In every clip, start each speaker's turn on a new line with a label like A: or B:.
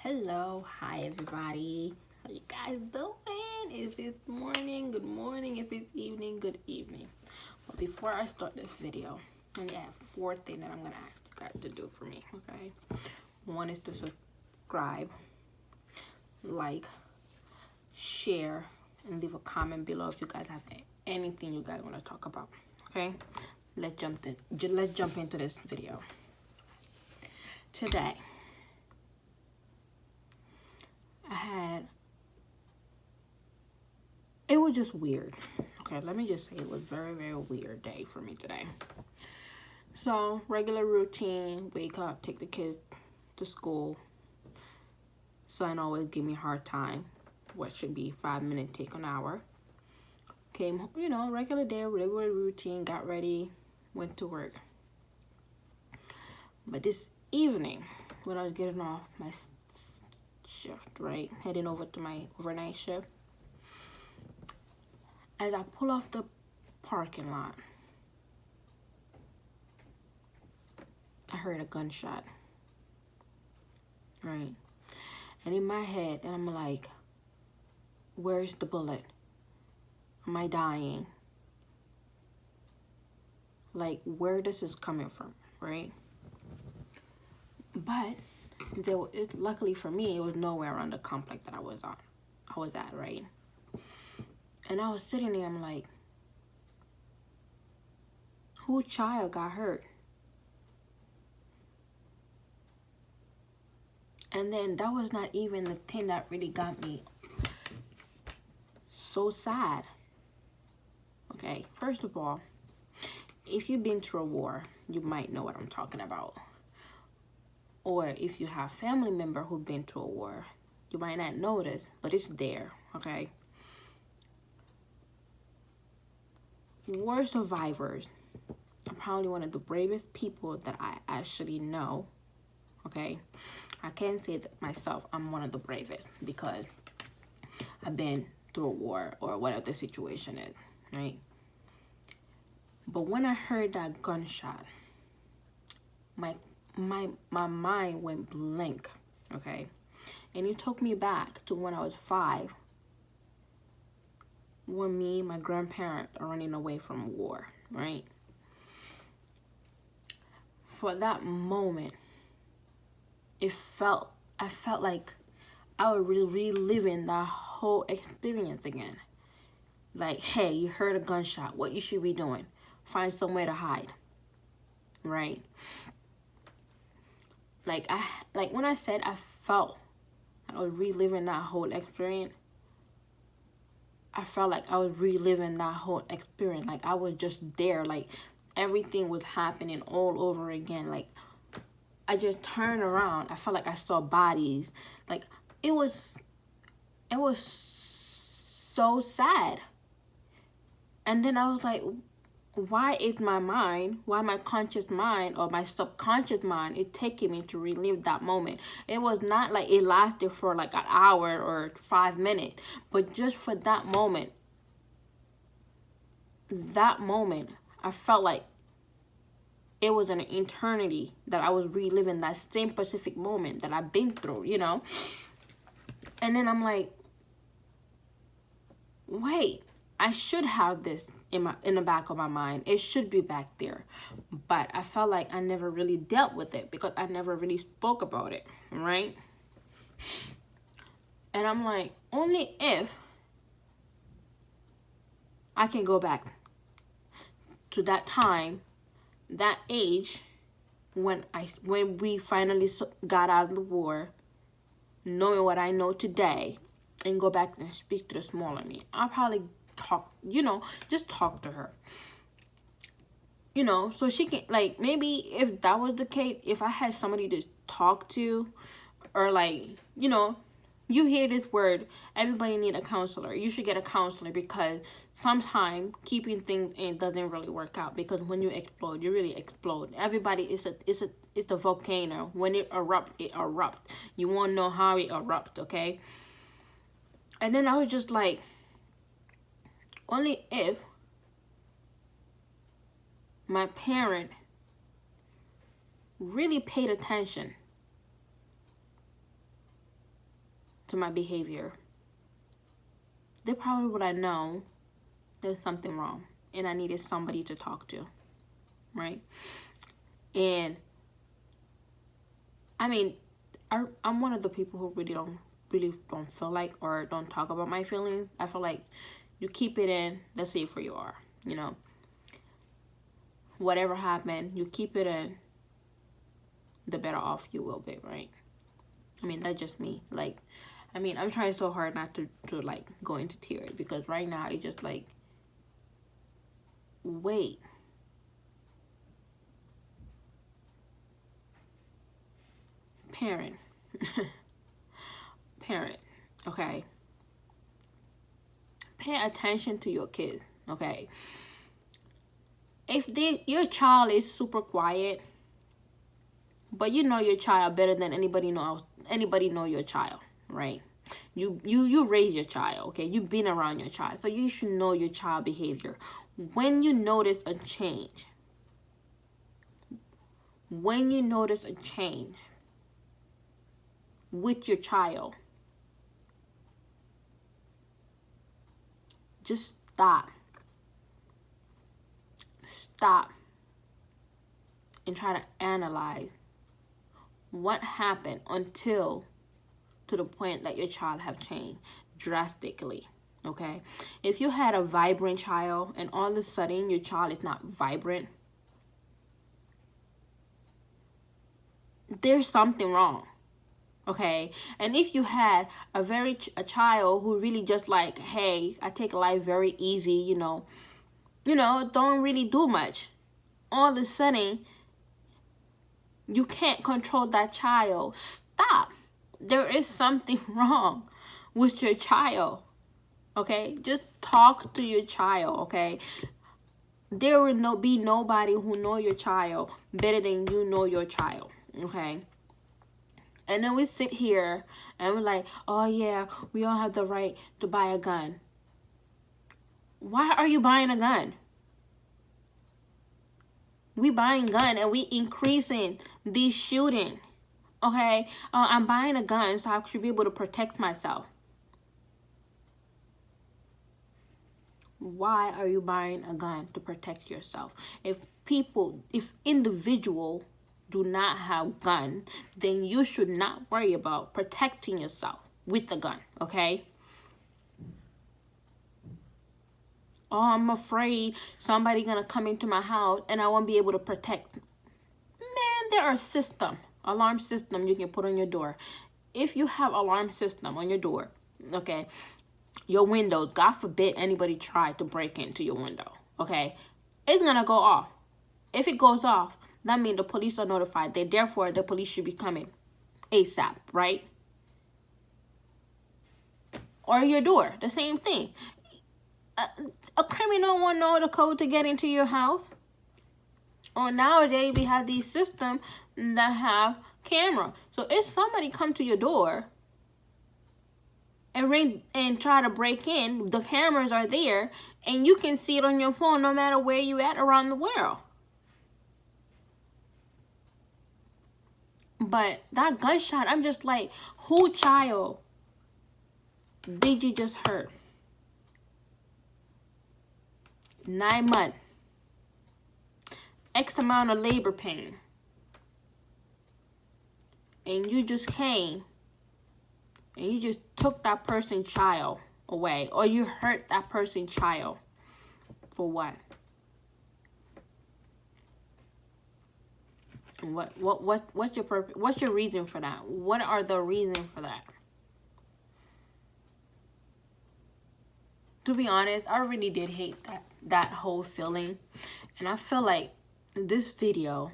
A: Hello, hi everybody. How you guys doing? Is it morning? Good morning. If it's evening, good evening. But before I start this video, I only have four things that I'm gonna ask you guys to do for me. Okay. One is to subscribe, like, share, and leave a comment below if you guys have anything you guys want to talk about. Okay. Let's jump into this video. Today, it was just weird. Okay, let me just say it was very, very weird day for me today. So, regular routine, wake up, take the kids to school. Son always give me a hard time. What should be 5 minutes, take an hour. Came, regular day, regular routine, got ready, went to work. But this evening, when I was getting off my shift, right, heading over to my overnight shift, as I pull off the parking lot, I heard a gunshot, right? And in my head, and I'm like, where's the bullet? Am I dying? Like, where this is coming from, right? But luckily for me, it was nowhere around the complex that I was at, right? And I was sitting there, I'm like, whose child got hurt? And then that was not even the thing that really got me so sad. Okay, first of all, if you've been through a war, you might know what I'm talking about. Or if you have family member who've been through a war, you might not know this, but it's there, okay? War survivors are probably one of the bravest people that I actually know, okay? I can't say that myself I'm one of the bravest because I've been through a war or whatever the situation is, right? But when I heard that gunshot, my mind went blank, okay? And it took me back to when I was 5, when me and my grandparents are running away from war, right? For that moment, I felt like I was reliving that whole experience again. Like, hey, you heard a gunshot. What you should be doing? Find somewhere to hide, right? Like when I said I felt I was reliving that whole experience, I felt like I was reliving that whole experience. Like I was just there. Like everything was happening all over again. Like I just turned around. I felt like I saw bodies. Like it was so sad. And then I was like, why is my conscious mind or my subconscious mind is taking me to relive that moment? It was not like it lasted for like an hour or 5 minutes, but just for that moment, I felt like it was an eternity that I was reliving that same specific moment that I've been through, And then I'm like, wait, I should have this in the back of my mind. It should be back there. But I felt like I never really dealt with it because I never really spoke about it, right? And I'm like, only if I can go back to that time, that age, when we finally got out of the war, knowing what I know today, and go back and speak to the smaller me, I'll probably just talk to her. So she can, like, maybe if that was the case, if I had somebody to talk to, or like, you hear this word, everybody need a counselor. You should get a counselor because sometimes keeping things in doesn't really work out, because when you explode, you really explode. Everybody is a volcano. When it erupts. You won't know how it erupts, okay? And then I was just like, only if my parent really paid attention to my behavior, they probably would have known there's something wrong and I needed somebody to talk to, right? And I mean, I'm one of the people who really don't feel like or don't talk about my feelings. I feel like you keep it in, the safer you are, you know. Whatever happened, you keep it in, the better off you will be, right? I mean, that's just me. Like, I mean, I'm trying so hard not to like go into tears, because right now it's just like, wait. Parent. Parent, okay? Pay attention to your kids, okay? If your child is super quiet, but you know your child better than anybody know your child, right? You raise your child, okay? You've been around your child, so you should know your child behavior. When you notice a change, with your child, just stop and try to analyze what happened until to the point that your child have changed drastically, okay? If you had a vibrant child and all of a sudden your child is not vibrant, there's something wrong, okay? And if you had a child who really just like, hey, I take life very easy, you know, don't really do much, all of a sudden you can't control that child. Stop. There is something wrong with your child, okay? Just talk to your child, okay? There will be nobody who know your child better than you know your child, okay? And then we sit here and we're like, oh yeah, we all have the right to buy a gun. Why are you buying a gun? We buying gun and we increasing the shooting, okay? I'm buying a gun so I should be able to protect myself. Why are you buying a gun? To protect yourself. If individual do not have gun, then you should not worry about protecting yourself with the gun, okay? Oh, I'm afraid somebody gonna come into my house and I won't be able to protect. Man, there are alarm system you can put on your door. If you have alarm system on your door, okay, your windows, God forbid anybody try to break into your window, okay, it's gonna go off. If it goes off, that means the police are notified. Therefore, the police should be coming ASAP, right? Or your door, the same thing. A criminal won't know the code to get into your house. Or nowadays, we have these systems that have camera. So if somebody come to your door and ring and try to break in, the cameras are there and you can see it on your phone no matter where you at around the world. But that gunshot, I'm just like, who child did you just hurt? 9 months. X amount of labor pain. And you just came and you just took that person's child away, or you hurt that person's child. For what? What's your purpose? What's your reason for that? What are the reasons for that? To be honest, I really did hate that whole feeling, and I feel like this video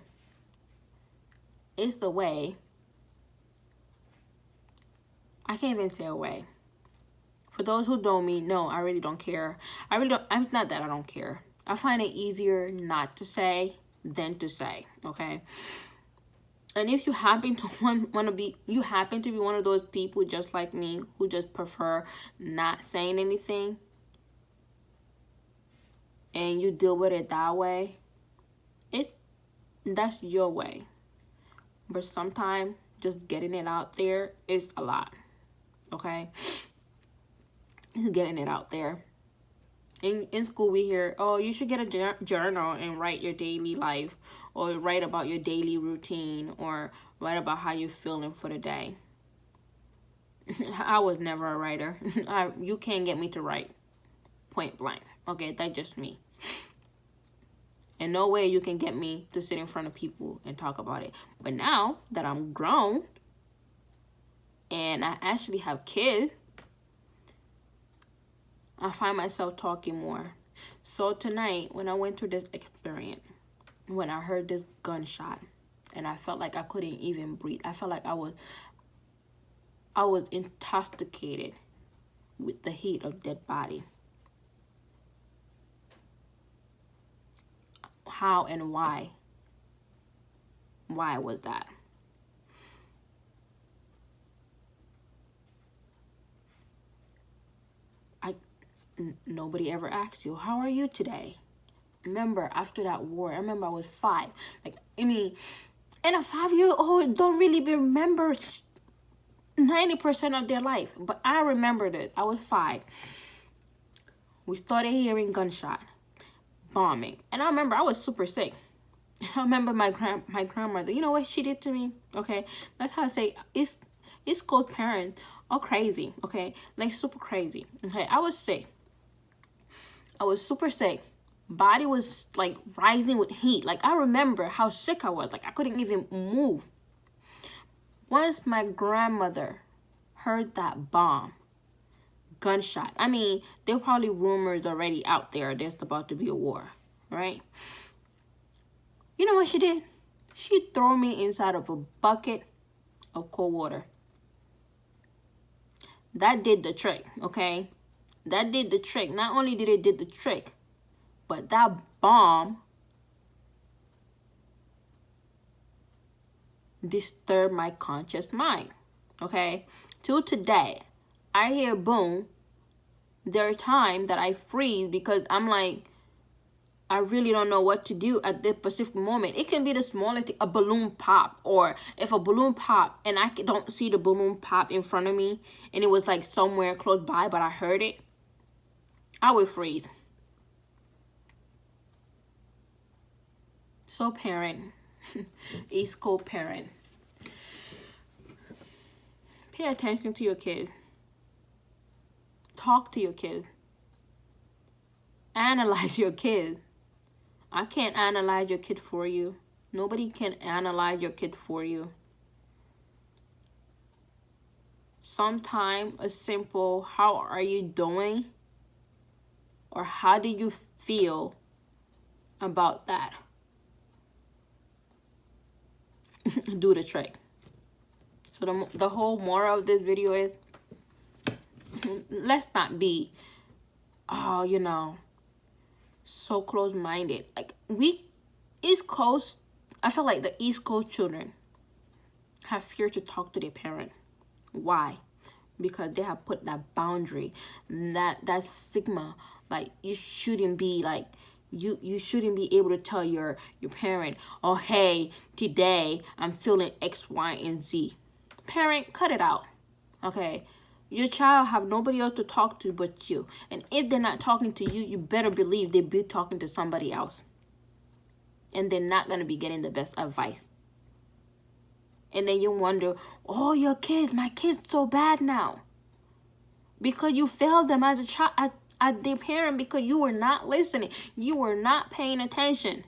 A: is the way. I can't even say a way. For those who know me, no, I really don't care. I really don't. It's not that I don't care. I find it easier not to say than to say, okay? And if you happen to happen to be one of those people just like me who just prefer not saying anything, and you deal with it that way, that's your way. But sometimes just getting it out there is a lot, okay? Just getting it out there. In school, we hear, oh, you should get a journal and write your daily life, or write about your daily routine, or write about how you're feeling for the day. I was never a writer. You can't get me to write, point blank. Okay, that's just me. And no way you can get me to sit in front of people and talk about it. But now that I'm grown and I actually have kids, I find myself talking more. So tonight, when I went through this experience, when I heard this gunshot, and I felt like I couldn't even breathe, I felt like I was intoxicated with the heat of dead body. How and why? Why was that? Nobody ever asked you, how are you today? Remember, after that war, I remember I was 5. Like, I mean, and a 5-year-old don't really remember 90% of their life. But I remember this. I was 5. We started hearing gunshot, bombing. And I remember I was super sick. I remember my grandmother, you know what she did to me? Okay, that's how I say, East Coast parents are crazy, okay? Like, super crazy, okay? I was sick. I was super sick. Body was like rising with heat. Like, I remember how sick I was. Like, I couldn't even move. Once my grandmother heard that bomb, gunshot. I mean, there were probably rumors already out there there's about to be a war, right? You know what she did? She threw me inside of a bucket of cold water. That did the trick, okay? That did the trick. Not only did it the trick, but that bomb disturbed my conscious mind, okay? Till today, I hear boom. There are times that I freeze because I'm like, I really don't know what to do at this specific moment. It can be the smallest thing, a balloon pop, or if a balloon pop and I don't see the balloon pop in front of me and it was like somewhere close by, but I heard it, I would freeze. So parent, East Coast parent, pay attention to your kids. Talk to your kids. Analyze your kids. I can't analyze your kid for you. Nobody can analyze your kid for you. Sometimes a simple, how are you doing? Or how do you feel about that? Do the trick. So the whole moral of this video is, let's not be, you know, so close-minded. Like, East Coast, I feel like the East Coast children have fear to talk to their parent. Why? Because they have put that boundary, that stigma. Like, you shouldn't be like, you shouldn't be able to tell your parent, oh, hey, today I'm feeling X, Y, and Z. Parent, cut it out, okay? Your child have nobody else to talk to but you. And if they're not talking to you, you better believe they'll be talking to somebody else. And they're not going to be getting the best advice. And then you wonder, oh, your kids, my kid's so bad now. Because you failed them as a child, as their parent, because you were not listening. You were not paying attention.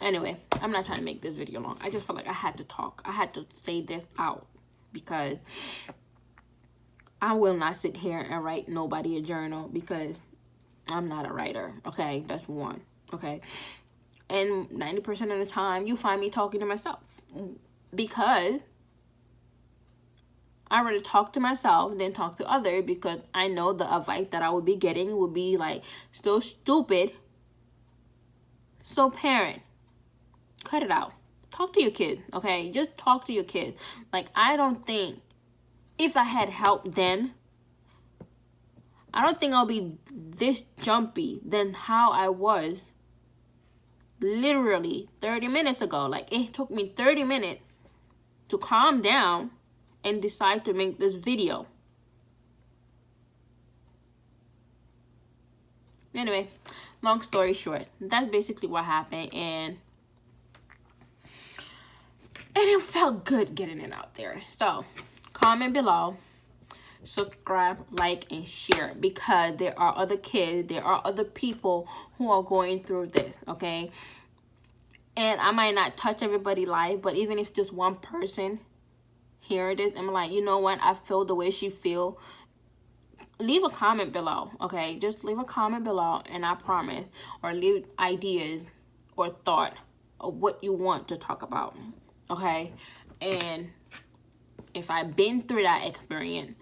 A: Anyway, I'm not trying to make this video long. I just felt like I had to talk. I had to say this out because I will not sit here and write nobody a journal because I'm not a writer. Okay, that's one. Okay, and 90% of the time you find me talking to myself because I rather talk to myself than talk to others, because I know the advice that I would be getting would be like still stupid. So parent, cut it out. Talk to your kid, okay? Just talk to your kid. Like, I don't think, if I had help then, I don't think I'll be this jumpy than how I was literally 30 minutes ago. Like, it took me 30 minutes to calm down and decide to make this video. Anyway, long story short, that's basically what happened, and it felt good getting it out there. So comment below, subscribe, like, and share, because there are other kids, there are other people who are going through this, okay? And I might not touch everybody's life, but even if it's just one person hear this, I'm like, you know what, I feel the way she feel. Leave a comment below, okay? Just leave a comment below, and I promise, or leave ideas or thought of what you want to talk about, okay? And if I've been through that experience,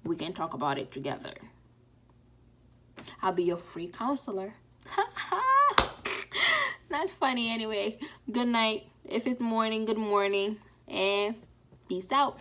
A: we can talk about it together. I'll be your free counselor. That's funny. Anyway, good night. If it's morning, good morning, and peace out.